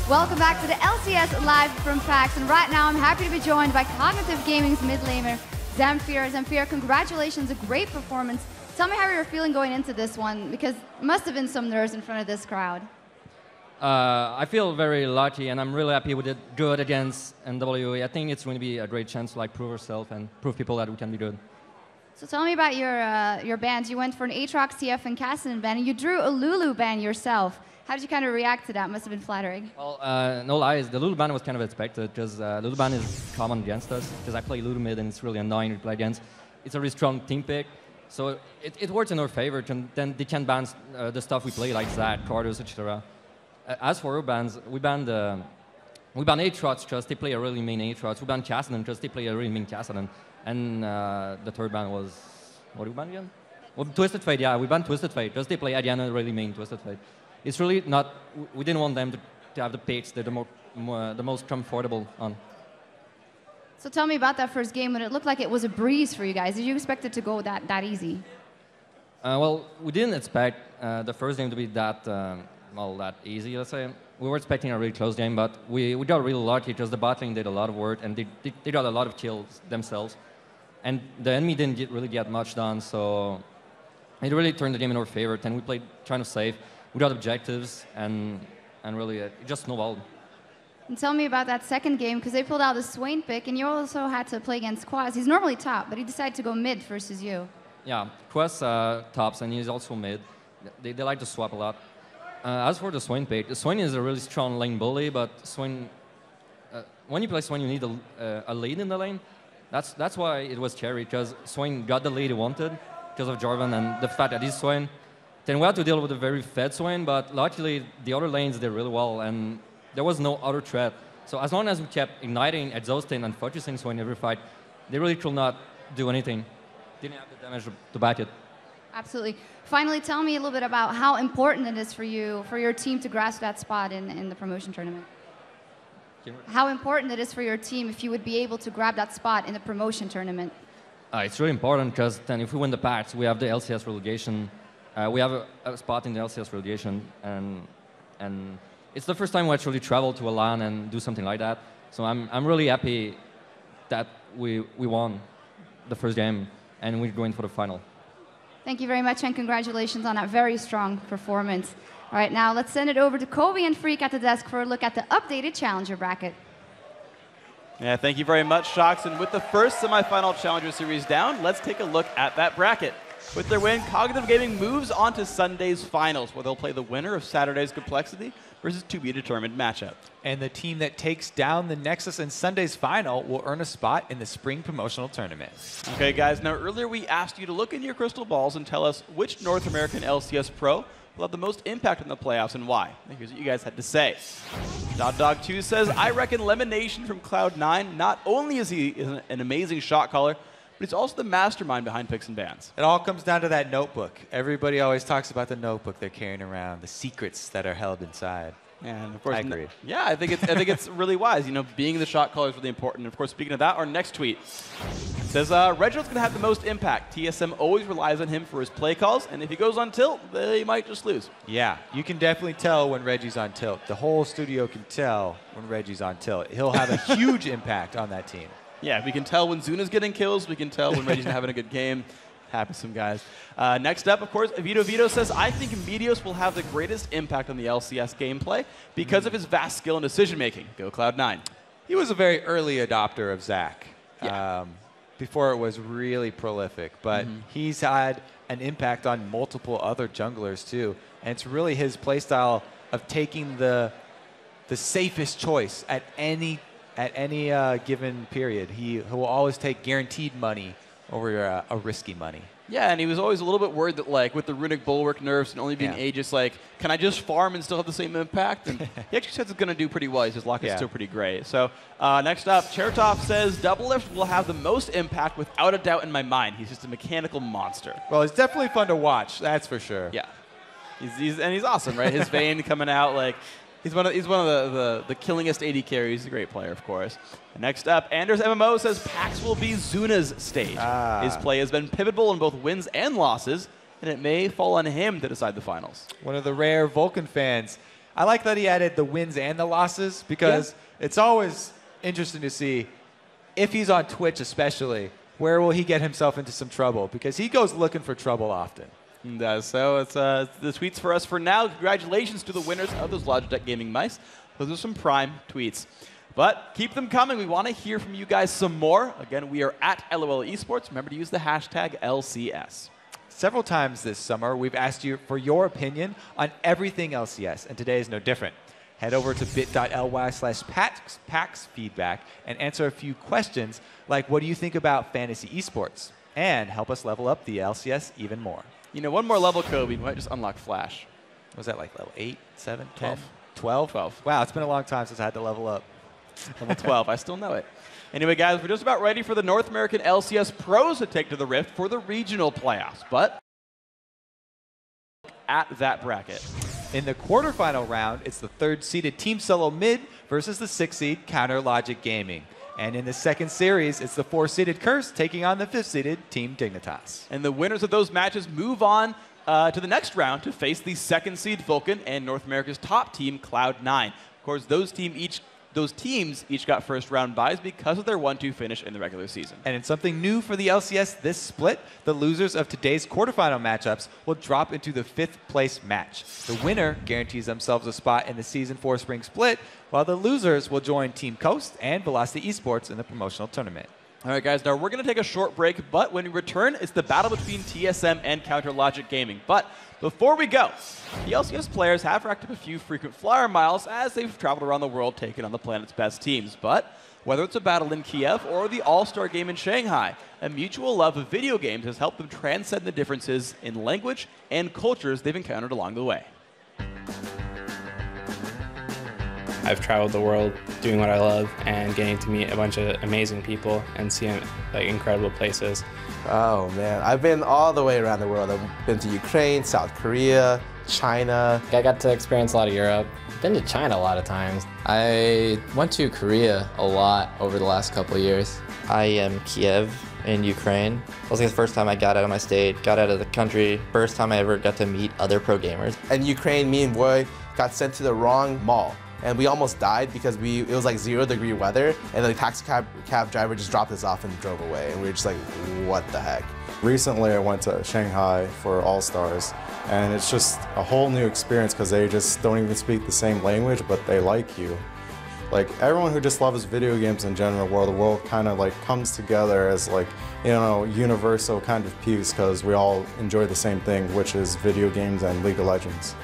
Welcome back to the LCS Live from PAX, and right now I'm happy to be joined by Cognitive Gaming's mid laner, Zamfir. Zamfir, congratulations, a great performance. Tell me how you were feeling going into this one, because it must have been some nerves in front of this crowd. I feel very lucky, and I'm really happy we did good against NWE. I think it's going to be a great chance to like prove ourselves and prove people that we can be good. So tell me about your bans. You went for an Aatrox, TF, and Kassadin ban, and you drew a Lulu ban yourself. How did you kind of react to that? Must have been flattering. Well, no lies, the Lulu ban was kind of expected, because Lulu ban is common against us, because I play Lulu mid, and it's really annoying to play against. It's a really strong team pick, so it works in our favor, and then they can ban the stuff we play, like Zad, Cardos, etc. As for our bans, we banned Aatrox because they play a really mean Aatrox. We banned Kassadin because they play a really mean Kassadin. And the third ban was, what did we ban again? Well, Twisted Fate, yeah, we banned Twisted Fate because they play Adiana really mean Twisted Fate. It's really not, we didn't want them to have the picks they're the most comfortable on. So tell me about that first game when it looked like it was a breeze for you guys. Did you expect it to go that easy? Well, we didn't expect the first game to be that easy, let's say. We were expecting a really close game, but we got really lucky because the bot lane did a lot of work, and they got a lot of kills themselves. And the enemy didn't really get much done, so it really turned the game in our favor, and we played trying to save. We got objectives, and really it just snowballed. And tell me about that second game, because they pulled out the Swain pick, and you also had to play against Quaz. He's normally top, but he decided to go mid versus you. Yeah, Quest tops, and he's also mid. They like to swap a lot. As for the Swain pick, the Swain is a really strong lane bully, but Swain, when you play Swain, you need a lead in the lane. That's why it was scary, because Swain got the lead he wanted because of Jarvan and the fact that he's Swain. Then we had to deal with a very fed Swain, but luckily the other lanes did really well, and there was no other threat. So as long as we kept igniting, exhausting, and focusing Swain every fight, they really could not do anything. Didn't have the damage to back it. Absolutely. Finally, tell me a little bit about how important it is for you, for your team to grasp that spot in the promotion tournament. How important it is for your team if you would be able to grab that spot in the promotion tournament. It's really important because then if we win the PAX, we have the LCS relegation. We have a spot in the LCS relegation, and it's the first time we actually travel to a LAN and do something like that. So I'm really happy that we won the first game and we're going for the final. Thank you very much, and congratulations on that very strong performance. All right, now let's send it over to Kobe and Freak at the desk for a look at the updated Challenger bracket. Yeah, thank you very much, Shox. And with the first semifinal Challenger Series down, let's take a look at that bracket. With their win, Cognitive Gaming moves on to Sunday's finals, where they'll play the winner of Saturday's Complexity versus to-be-determined matchup. And the team that takes down the Nexus in Sunday's final will earn a spot in the spring promotional tournament. Okay, guys, now earlier we asked you to look into your crystal balls and tell us which North American LCS pro will have the most impact in the playoffs and why. And here's what you guys had to say. Dog2 says, I reckon Lemonation from Cloud9, not only is he an amazing shot caller, but he's also the mastermind behind picks and bans. It all comes down to that notebook. Everybody always talks about the notebook they're carrying around, the secrets that are held inside. And of course, I agree. Yeah, I think it's really wise. You know, being the shot caller is really important. And of course, speaking of that, our next tweet says Reginald's going to have the most impact. TSM always relies on him for his play calls, and if he goes on tilt, they might just lose. Yeah, you can definitely tell when Reggie's on tilt. The whole studio can tell when Reggie's on tilt. He'll have a huge impact on that team. Yeah, we can tell when Zuna's getting kills. We can tell when Reggie's having a good game. Happy some guys. Next up, of course, Vito says, I think Medios will have the greatest impact on the LCS gameplay because of his vast skill and decision-making. Go Cloud9. He was a very early adopter of Zac Yeah. before it was really prolific. But he's had an impact on multiple other junglers, too. And it's really his playstyle of taking the safest choice at any given period. He will always take guaranteed money over a risky money. Yeah, and he was always a little bit worried that, like, with the Runic Bulwark nerfs and only being Aegis, like, can I just farm and still have the same impact? And he actually says it's going to do pretty well. His luck is still pretty great. So next up, Chertoff says, Doublelift will have the most impact without a doubt in my mind. He's just a mechanical monster. Well, it's definitely fun to watch, that's for sure. Yeah. He's awesome, right? His Vayne coming out, like, he's one of the killingest AD carries. He's a great player, of course. And next up, Anders MMO says PAX will be Zuna's stage. His play has been pivotal in both wins and losses, and it may fall on him to decide the finals. One of the rare Vulcan fans I like that he added the wins and the losses because it's always interesting to see if he's on Twitch especially, where will he get himself into some trouble? Because he goes looking for trouble often. He does. So it's the tweets for us for now. Congratulations to the winners of those Logitech Gaming mice. Those are some prime tweets. But keep them coming. We want to hear from you guys some more. Again, we are at LOL Esports. Remember to use the hashtag LCS. Several times this summer, we've asked you for your opinion on everything LCS, and today is no different. Head over to bit.ly/PAX feedback and answer a few questions like, what do you think about fantasy esports? And help us level up the LCS even more. You know, one more level, Kobe, we might just unlock Flash. Was that like level 8, 7, 12. 10? 12? 12. Wow, it's been a long time since I had to level up. Level 12, I still know it. Anyway, guys, we're just about ready for the North American LCS pros to take to the Rift for the regional playoffs. But at that bracket. In the quarterfinal round, it's the third-seeded Team Solo Mid versus the sixth-seed Counter Logic Gaming. And in the second series, it's the four-seeded Curse taking on the fifth-seeded Team Dignitas. And the winners of those matches move on to the next round to face the second-seed Vulcan and North America's top team, Cloud9. Of course, those teams each got first-round byes because of their 1-2 finish in the regular season. And in something new for the LCS this split, the losers of today's quarterfinal matchups will drop into the fifth-place match. The winner guarantees themselves a spot in the Season 4 Spring Split, while the losers will join Team Coast and Velocity Esports in the promotional tournament. All right, guys, now we're going to take a short break, but when we return, it's the battle between TSM and Counter Logic Gaming. But before we go, the LCS players have racked up a few frequent flyer miles as they've traveled around the world taking on the planet's best teams. But whether it's a battle in Kiev or the All-Star game in Shanghai, a mutual love of video games has helped them transcend the differences in language and cultures they've encountered along the way. I've traveled the world doing what I love and getting to meet a bunch of amazing people and seeing like incredible places. Oh man, I've been all the way around the world. I've been to Ukraine, South Korea, China. I got to experience a lot of Europe. Been to China a lot of times. I went to Korea a lot over the last couple of years. I am Kiev in Ukraine. It was like the first time I got out of my state, got out of the country. First time I ever got to meet other pro gamers. In Ukraine, me and Boy got sent to the wrong mall. And we almost died because it was like 0-degree weather, and the taxi cab driver just dropped us off and drove away. And we were just like, what the heck? Recently, I went to Shanghai for All-Stars, and it's just a whole new experience because they just don't even speak the same language, but they like you. Like, everyone who just loves video games in general, where the world kind of like comes together as like, you know, universal kind of peace because we all enjoy the same thing, which is video games and League of Legends.